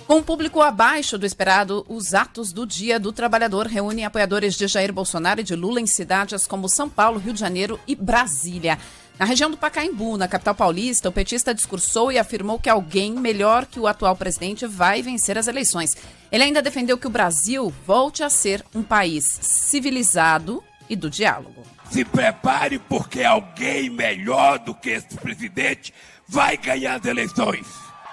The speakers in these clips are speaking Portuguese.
Com um público abaixo do esperado, os atos do Dia do Trabalhador reúnem apoiadores de Jair Bolsonaro e de Lula em cidades como São Paulo, Rio de Janeiro e Brasília. Na região do Pacaembu, na capital paulista, o petista discursou e afirmou que alguém melhor que o atual presidente vai vencer as eleições. Ele ainda defendeu que o Brasil volte a ser um país civilizado e do diálogo. Se prepare porque alguém melhor do que esse presidente vai ganhar as eleições.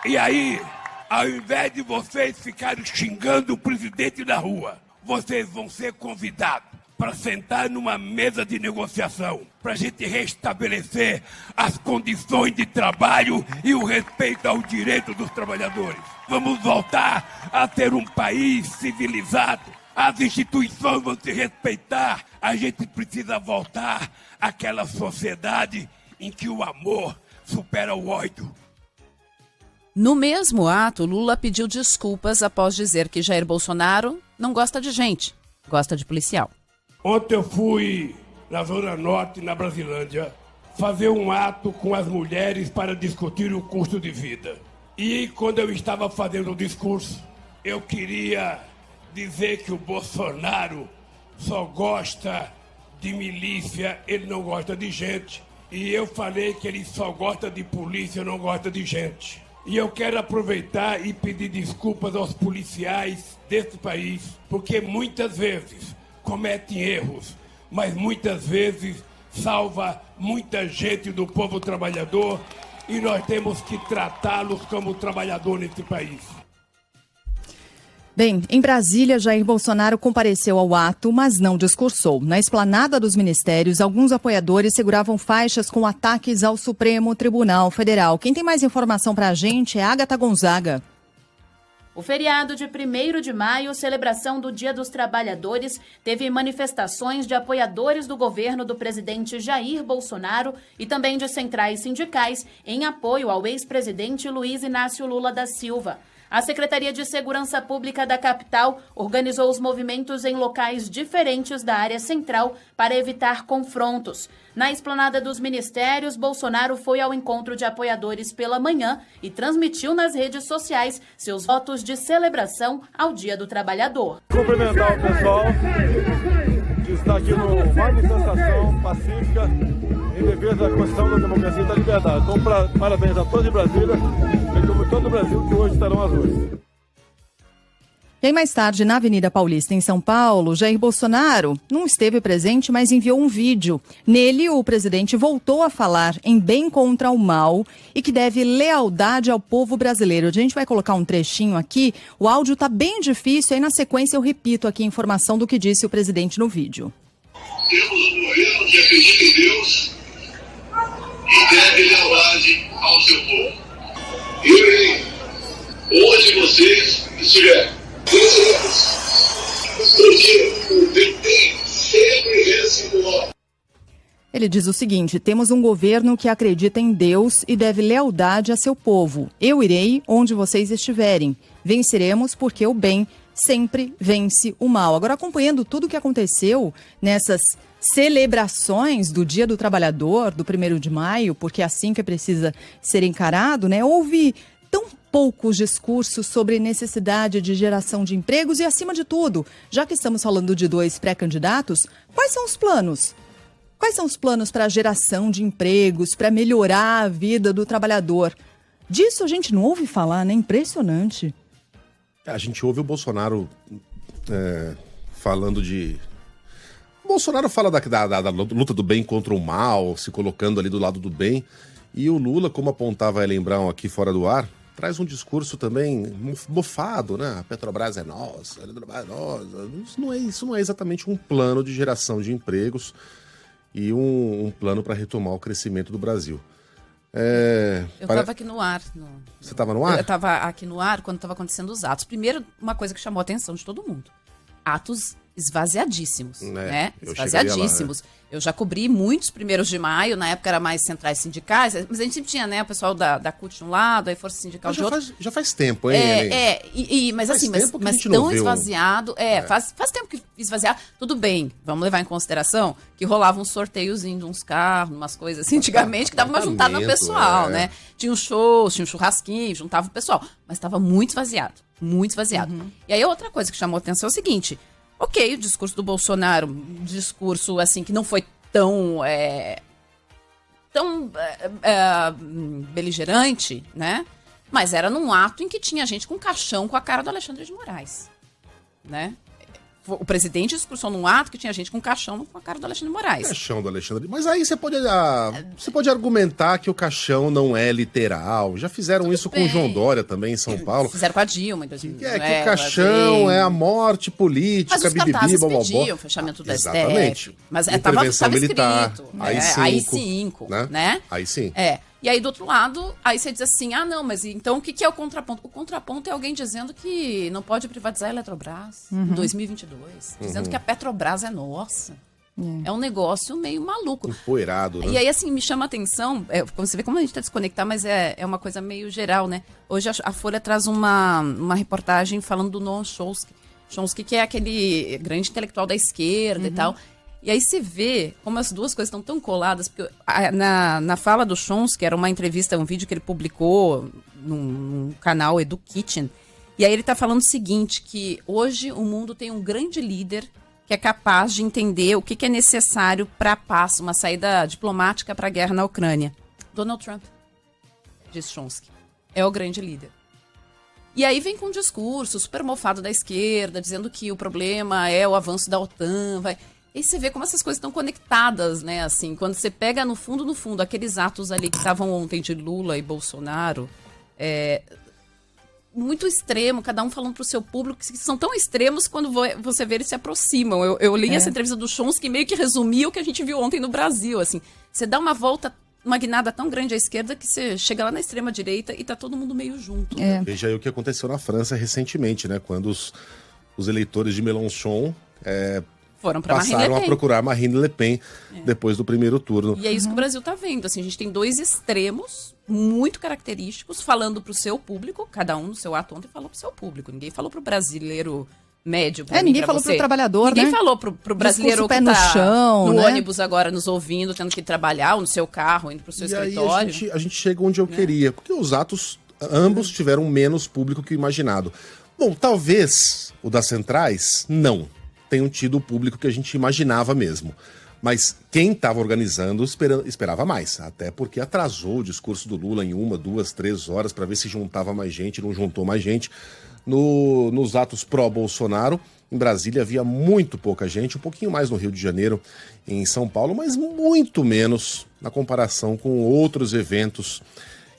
E aí, ao invés de vocês ficarem xingando o presidente na rua, vocês vão ser convidados para sentar numa mesa de negociação, para a gente restabelecer as condições de trabalho e o respeito ao direito dos trabalhadores. Vamos voltar a ter um país civilizado. As instituições vão se respeitar. A gente precisa voltar àquela sociedade em que o amor supera o ódio. No mesmo ato, Lula pediu desculpas após dizer que Jair Bolsonaro não gosta de gente, gosta de policial. Ontem eu fui na Zona Norte, na Brasilândia, fazer um ato com as mulheres para discutir o custo de vida. E quando eu estava fazendo o discurso, eu queria dizer que o Bolsonaro só gosta de milícia, ele não gosta de gente. E eu falei que ele só gosta de polícia, não gosta de gente. E eu quero aproveitar e pedir desculpas aos policiais desse país, porque muitas vezes cometem erros, mas muitas vezes salva muita gente do povo trabalhador e nós temos que tratá-los como trabalhador nesse país. Bem, em Brasília, Jair Bolsonaro compareceu ao ato, mas não discursou. Na esplanada dos ministérios, alguns apoiadores seguravam faixas com ataques ao Supremo Tribunal Federal. Quem tem mais informação para a gente é Agatha Gonzaga. O feriado de 1º de maio, celebração do Dia dos Trabalhadores, teve manifestações de apoiadores do governo do presidente Jair Bolsonaro e também de centrais sindicais em apoio ao ex-presidente Luiz Inácio Lula da Silva. A Secretaria de Segurança Pública da capital organizou os movimentos em locais diferentes da área central para evitar confrontos. Na esplanada dos ministérios, Bolsonaro foi ao encontro de apoiadores pela manhã e transmitiu nas redes sociais seus votos de celebração ao Dia do Trabalhador. Cumprimentar o pessoal que está aqui numa manifestação pacífica em defesa da Constituição, da democracia e da liberdade. Então, parabéns a todos de Brasília e como todo o Brasil que hoje estarão às ruas. E aí, mais tarde, na Avenida Paulista, em São Paulo, Jair Bolsonaro não esteve presente, mas enviou um vídeo. Nele, o presidente voltou a falar em bem contra o mal e que deve lealdade ao povo brasileiro. A gente vai colocar um trechinho aqui, o áudio está bem difícil, aí na sequência eu repito aqui a informação do que disse o presidente no vídeo. Temos um governo que acredita em Deus e deve lealdade ao seu povo. Eu irei, onde vocês estiverem, o PT sempre vence o mal. Ele diz o seguinte: temos um governo que acredita em Deus e deve lealdade a seu povo. Eu irei onde vocês estiverem. Venceremos porque o bem sempre vence o mal. Agora, acompanhando tudo o que aconteceu nessas celebrações do Dia do Trabalhador, do 1º de maio, porque é assim que precisa ser encarado, né? Houve tão poucos discursos sobre necessidade de geração de empregos e, acima de tudo, já que estamos falando de 2 pré-candidatos, quais são os planos? Quais são os planos para a geração de empregos, para melhorar a vida do trabalhador? Disso a gente não ouve falar, né? Impressionante. A gente ouve o Bolsonaro falando de... O Bolsonaro fala da luta do bem contra o mal, se colocando ali do lado do bem. E o Lula, como apontava a Ellen Brown aqui fora do ar, traz um discurso também mofado, né? A Petrobras é nossa, a Petrobras é nossa. Isso não é exatamente um plano de geração de empregos e um plano para retomar o crescimento do Brasil. Eu estava aqui no ar. Você estava no ar? Eu estava aqui no ar quando estava acontecendo os atos. Primeiro, uma coisa que chamou a atenção de todo mundo. Atos esvaziadíssimos, né? Eu Esvaziadíssimos. Eu já cobri muitos 1º de maio, na época era mais centrais sindicais, mas a gente sempre tinha, né, o pessoal da CUT de um lado, aí Força Sindical de outro. Já faz tempo, hein? Mas faz assim, tempo que a mas gente não tão vê esvaziado. Faz tempo que esvaziar. Tudo bem, vamos levar em consideração que rolava um sorteiozinho de uns carros, umas coisas assim, antigamente, que dava uma juntada no pessoal, né? Tinha um show, tinha um churrasquinho, juntava o pessoal. Mas estava muito esvaziado, muito esvaziado. E aí outra coisa que chamou a atenção é o seguinte: ok, o discurso do Bolsonaro, um discurso assim que não foi tão beligerante, né? Mas era num ato em que tinha gente com caixão com a cara do Alexandre de Moraes, né? O presidente discursou num ato que tinha gente com caixão com a cara do Alexandre de Moraes. Caixão do Alexandre. Mas aí você pode argumentar que o caixão não é literal. Já fizeram isso com o João Dória também em São Paulo. Fizeram com a Dilma em 2000. Que o caixão é a morte política, mas os cartazes pediam o fechamento do STF. Mas estava militar, escrito. AI-5, né? Aí sim. E aí, do outro lado, aí você diz assim, não, mas então o que é o contraponto? O contraponto é alguém dizendo que não pode privatizar a Eletrobras em 2022. Dizendo que a Petrobras é nossa. É um negócio meio maluco. Empoeirado, né? E aí, assim, me chama a atenção, você vê como a gente está desconectado, mas é uma coisa meio geral, né? Hoje a Folha traz uma reportagem falando do Noam Chomsky. Chomsky, que é aquele grande intelectual da esquerda e tal. E aí você vê como as duas coisas estão tão coladas, porque na fala do Chomsky, era uma entrevista, um vídeo que ele publicou num canal Edu Kitchen, e aí ele está falando o seguinte, que hoje o mundo tem um grande líder que é capaz de entender o que é necessário para a paz, uma saída diplomática para a guerra na Ucrânia. Donald Trump, diz Chomsky, é o grande líder. E aí vem com um discurso super mofado da esquerda, dizendo que o problema é o avanço da OTAN, E você vê como essas coisas estão conectadas, né? Assim, quando você pega no fundo, aqueles atos ali que estavam ontem de Lula e Bolsonaro, muito extremo, cada um falando pro seu público, que são tão extremos que quando você vê, eles se aproximam. Eu li essa entrevista do Chomsky que meio que resumia o que a gente viu ontem no Brasil, assim. Você dá uma volta, uma guinada tão grande à esquerda que você chega lá na extrema direita e tá todo mundo meio junto. Veja aí o que aconteceu na França recentemente, né? Quando os eleitores de Mélenchon passaram a procurar Marine Le Pen depois do primeiro turno. E é isso que o Brasil está vendo. Assim, a gente tem dois extremos muito característicos falando para o seu público, cada um no seu ato ontem falou para o seu público. Ninguém falou para o brasileiro médio. Ninguém falou para o trabalhador, Ninguém falou para o brasileiro que está no ônibus agora nos ouvindo, tendo que trabalhar, ou no seu carro, indo para o seu escritório. Aí a gente chega onde eu queria, porque os atos, ambos tiveram menos público que o imaginado. Bom, talvez o das centrais, não tenham tido o público que a gente imaginava mesmo. Mas quem estava organizando esperava mais, até porque atrasou o discurso do Lula em 1, 2, 3 horas para ver se juntava mais gente, não juntou mais gente. Nos atos pró-Bolsonaro, em Brasília havia muito pouca gente, um pouquinho mais no Rio de Janeiro, em São Paulo, mas muito menos na comparação com outros eventos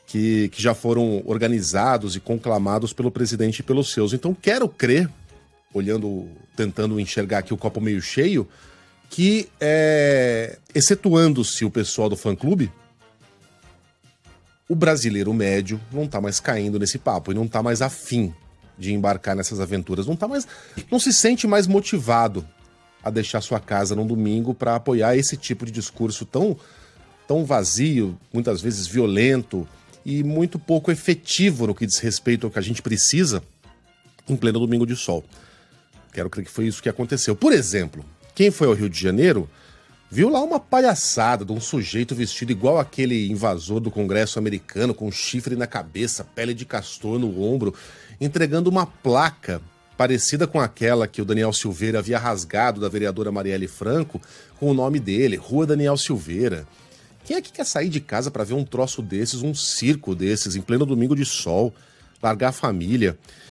que já foram organizados e conclamados pelo presidente e pelos seus. Então quero crer, tentando enxergar aqui o copo meio cheio, que, excetuando-se o pessoal do fã-clube, o brasileiro médio não está mais caindo nesse papo e não está mais afim de embarcar nessas aventuras, não se sente mais motivado a deixar sua casa num domingo para apoiar esse tipo de discurso tão vazio, muitas vezes violento e muito pouco efetivo no que diz respeito ao que a gente precisa em pleno domingo de sol. Quero crer que foi isso que aconteceu. Por exemplo, quem foi ao Rio de Janeiro viu lá uma palhaçada de um sujeito vestido igual aquele invasor do Congresso americano, com chifre na cabeça, pele de castor no ombro, entregando uma placa parecida com aquela que o Daniel Silveira havia rasgado da vereadora Marielle Franco, com o nome dele, Rua Daniel Silveira. Quem é que quer sair de casa para ver um troço desses, um circo desses, em pleno domingo de sol, largar a família?